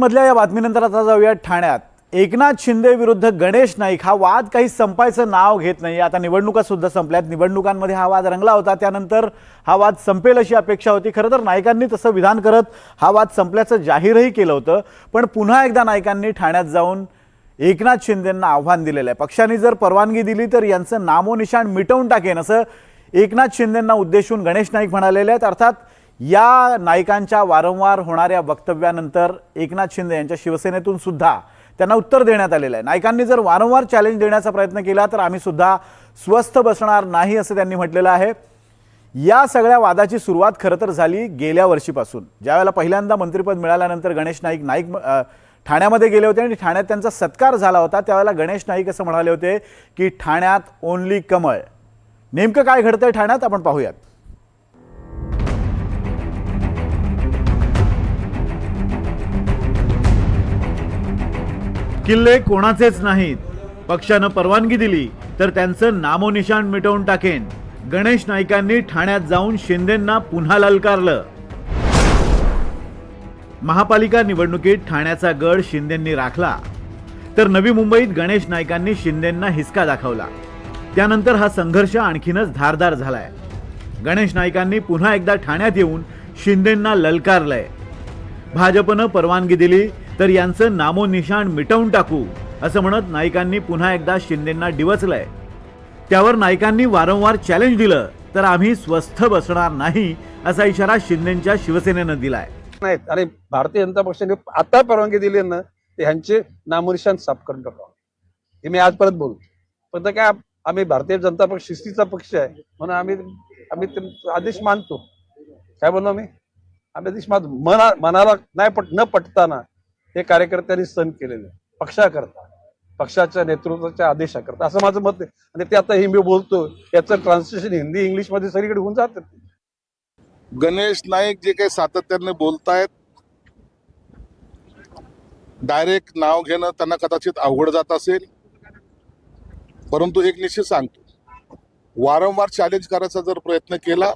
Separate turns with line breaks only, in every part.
मधल्या या बातमीनंतर आता जाऊया ठाण्यात। एकनाथ शिंदे विरुद्ध गणेश नाईक हा वाद काही संपायचं नाव घेत नाही। आता निवडणुका सुद्धा संपल्यात, निवडणुकांमध्ये हा वाद रंगला होता, त्यानंतर हा वाद संपेल अशी अपेक्षा होती। खरं तर नाईकांनी तसं विधान करत हा वाद संपल्याचं जाहीरही केलं होतं, पण पुन्हा एकदा नाईकांनी ठाण्यात जाऊन एकनाथ शिंदेंना आव्हान दिलेलं आहे। पक्षाने जर परवानगी दिली तर यांचं नामोनिशाण मिटवून टाकेन असं एकनाथ शिंदेंना उद्देशून गणेश नाईक म्हणालेले आहेत। अर्थात या नाईकांच्या वारंवार होणाऱ्या वक्तव्यानंतर एकनाथ शिंदे यांच्या शिवसेनेतून सुद्धा त्यांना उत्तर देण्यात आलेलं आहे। नाईकांनी जर वारंवार चॅलेंज देण्याचा प्रयत्न केला तर आम्ही सुद्धा स्वस्थ बसणार नाही असं त्यांनी म्हटलेलं आहे। या सगळ्या वादाची सुरुवात खरं तर झाली गेल्या वर्षीपासून, ज्यावेळेला पहिल्यांदा मंत्रिपद मिळाल्यानंतर गणेश नाईक ठाण्यामध्ये गेले होते आणि ठाण्यात त्यांचा सत्कार झाला होता। त्यावेळेला गणेश नाईक असं म्हणाले होते की ठाण्यात ओनली कमळ। नेमकं काय घडतंय ठाण्यात आपण पाहूयात। किल्ले कोणाचेच नाहीत, पक्षानं परवानगी दिली तर त्यांचं नामोनिशाण मिटवून टाकेन। गणेश नाईकांनी ठाण्यात जाऊन शिंदेंना पुन्हा ललकारलं। महापालिका निवडणुकीत ठाण्याचा गड शिंदेंनी राखला तर नवी मुंबईत गणेश नाईकांनी शिंदेंना हिसका दाखवला। त्यानंतर हा संघर्ष आणखीनच धारदार झालाय। गणेश नाईकांनी पुन्हा एकदा ठाण्यात येऊन शिंदेंना ललकारलंय। भाजपनं परवानगी दिली तर यांचं नामोनिशाण मिटवून टाकू असं म्हणत नाईकांनी पुन्हा एकदा शिंदेंना डिवचलंय। त्यावर नाईकांनी वारंवार चॅलेंज दिलं तर आम्ही स्वस्थ बसणार नाही असा इशारा शिंदेंच्या शिवसेनेनं दिलाय।
नाहीत आणि भारतीय जनता पक्षाने आता परवानगी दिली ना, ते ह्यांचे नामोनिशाण साफ करून टाकावं हे मी आज परत बोलतो। पण काय आम्ही भारतीय जनता पक्ष शिस्तीचा पक्ष आहे म्हणून आम्ही आदेश मानतो। काय बोललो आम्ही आदेश मानतो। मनाला नाही न पटताना हे कार्यकर्त्यांनी सण केलेले पक्षाकरता, पक्षाच्या नेतृत्वाच्या आदेशाकरता असं माझं मत आहे। आणि ते आता हे मी बोलतो याचं ट्रान्सलेशन हिंदी इंग्लिश मध्ये सगळीकडे होऊन जातं।
गणेश नाईक जे काही सातत्याने बोलतायत, डायरेक्ट नाव घेणं त्यांना कदाचित अवघड जात असेल, परंतु एक निश्चित सांगतो, वारंवार चॅलेंज करायचा जर प्रयत्न केला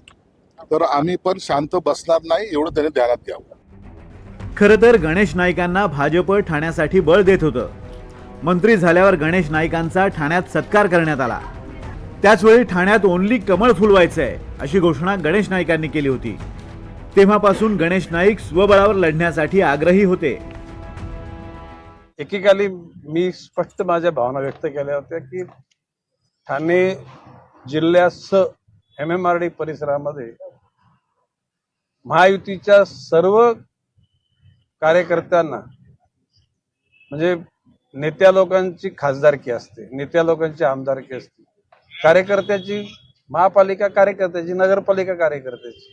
तर आम्ही पण शांत बसणार नाही एवढं त्यांनी ध्यानात घ्यावं।
खरं तर गणेश नाईकांना भाजप ठाण्यासाठी बळ देत होतं। मंत्री झाल्यावर गणेश नाईकांचा ठाण्यात सत्कार करण्यात आला। त्याचवेळी ठाण्यात ओनली कमळ फुलवायचंय अशी घोषणा गणेश नाईकांनी केली होती। तेव्हापासून गणेश नाईक स्वबळावर लढण्यासाठी आग्रही होते।
एकेकाली मी स्पष्ट माझ्या भावना व्यक्त केल्या होत्या की ठाणे जिल्ह्यासह MMRD परिसरामध्ये महायुतीच्या सर्व कार्यकर्त्यांना, म्हणजे नेत्या लोकांची खासदारकी असते, नेत्या लोकांची आमदारकी असते, कार्यकर्त्याची महापालिका कार्यकर्त्याची, नगरपालिका कार्यकर्त्याची,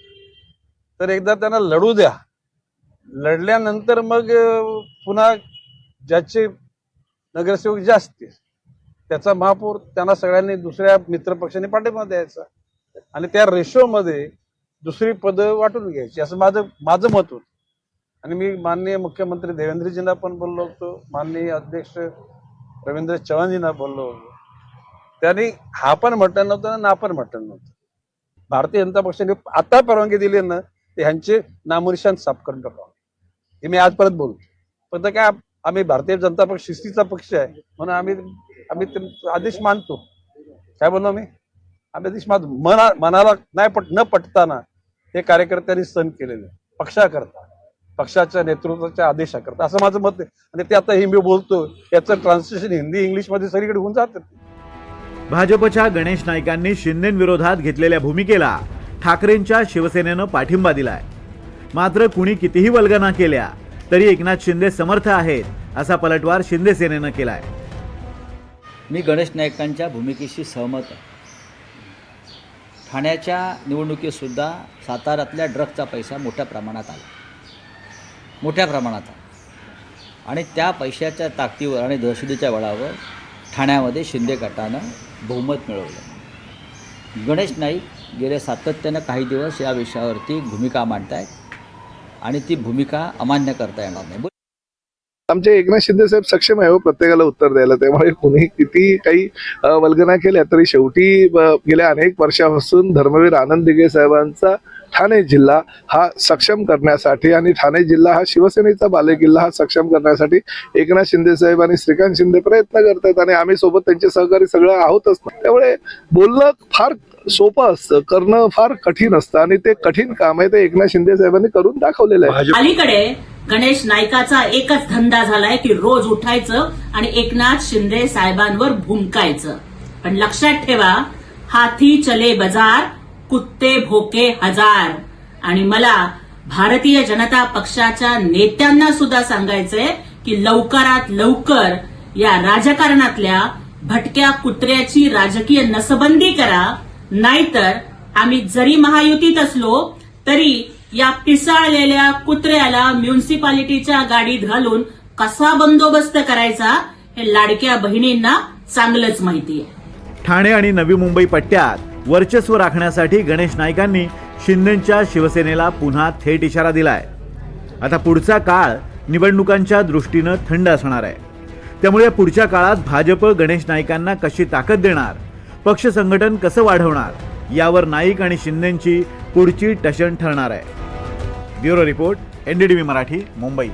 तर एकदा त्यांना लढू द्या। लढल्यानंतर मग पुन्हा ज्याचे नगरसेवक जास्त त्याचा महापौर त्यांना सगळ्यांनी दुसऱ्या मित्रपक्षाने पाठिंबा द्यायचा आणि त्या रेशोमध्ये दुसरी पदं वाटून घ्यायची असं माझं मत होतं। आणि मी माननीय मुख्यमंत्री देवेंद्रजींना पण बोललो होतो, माननीय अध्यक्ष रवींद्र चव्हाणजींना बोललो होतो। त्यांनी हा पण म्हटलं नव्हतं ना पण म्हटलं नव्हतं। भारतीय जनता पक्षाने आता परवानगी दिली ना, ते ह्यांचे नामोनिशाण साफ करून टाकावं हे मी आज परत बोलतो। पण काय आम्ही भारतीय जनता पक्ष शिस्तीचा पक्ष आहे म्हणून आम्ही आदेश मानतो। काय बोललो आम्ही आदेश मानतो। मनाला नाही न पटताना हे कार्यकर्त्यांनी सण केलेले पक्षाकरता, पक्षाच्या नेतृत्वाच्या आदेशाकरता असं माझं मत आहे। आणि ते आता हे मी बोलतो याचं ट्रान्सलेशन हिंदी इंग्लिश मध्ये सगळीकडे होऊन जातं।
भाजपच्या गणेश नाईकांनी शिंदेंविरोधात घेतलेल्या भूमिकेला ठाकरेंच्या शिवसेनेनं पाठिंबा दिलाय। मात्र कुणी कितीही वल्गना केल्या तरी एकनाथ शिंदे समर्थ आहेत असा पलटवार शिंदे सेनेनं केलाय।
मी गणेश नाईकांच्या भूमिकेशी सहमत आहे। ठाण्याच्या निवडणुकीत सुद्धा साताऱ्यातल्या ड्रगचा पैसा मोठ्या प्रमाणात आला आणि त्या पैशाच्या ताकदीवर आणि दहशतीच्या बळावर ठाण्यामध्ये शिंदे गटानं बहुमत मिळवलं। गणेश नाईक गेले सातत्यानं काही दिवस या विषयावरती भूमिका मांडतायत आणि ती भूमिका अमान्य करता येणार नाही।
आमचे एकनाथ शिंदे साहेब सक्षम आहे प्रत्येकाला उत्तर द्यायला, त्यामुळे कुणी किती काही वल्गना केल्या तरी शेवटी गेल्या अनेक वर्षापासून धर्मवीर आनंद दिघे साहेबांचा ठाणे जिल्हा हा सक्षम करण्यासाठी आणि ठाणे जिल्हा हा शिवसेनेचा बालेकिल्ला हा सक्षम करण्यासाठी एकनाथ शिंदे साहेब आणि श्रीकांत शिंदे प्रयत्न करतात आणि आम्ही सोबत त्यांचे सहकारी सगळं आहोतच ना. त्यामुळे बोलणं फार सोपं असतं, करणं फार कठीण असतं आणि ते कठीण काम आहे ते एकनाथ शिंदे साहेबांनी करून दाखवलेलं आहे.
अलीकडे गणेश नाईकाचा एकच धंदा झालाय की रोज उठायचं आणि एकनाथ शिंदे साहेबांवर भुंकायचं. पण लक्षात ठेवा, हाथी चले बाजार, कुत्ते भोके हजार. आणि मला भारतीय जनता पक्षाच्या नेत्यांना सुद्धा सांगायचंय की लवकरात लवकर या राजकारणातल्या भटक्या कुत्र्याची राजकीय नसबंदी करा, नाहीतर आम्ही जरी महायुतीत असलो तरी या पिसाळलेल्या कुत्र्याला म्युन्सिपालिटीच्या गाडीत घालून कसा बंदोबस्त करायचा हे लाडक्या बहिणींना चांगलंच माहिती आहे.
ठाणे आणि नवी मुंबई पट्ट्यात वर्चस्व राखण्यासाठी गणेश नाईकांनी शिंदेच्या शिवसेनेला पुन्हा थेट इशारा दिलाय. आता पुढचा काळ निवडणुकांच्या दृष्टीनं थंड असणार आहे. त्यामुळे पुढच्या काळात भाजप गणेश नाईकांना कशी ताकद देणार, पक्ष संघटन कसं वाढवणार यावर नाईक आणि शिंदेची पुढची टशन ठरणार आहे. Bureau report, NDTV Marathi, Mumbai.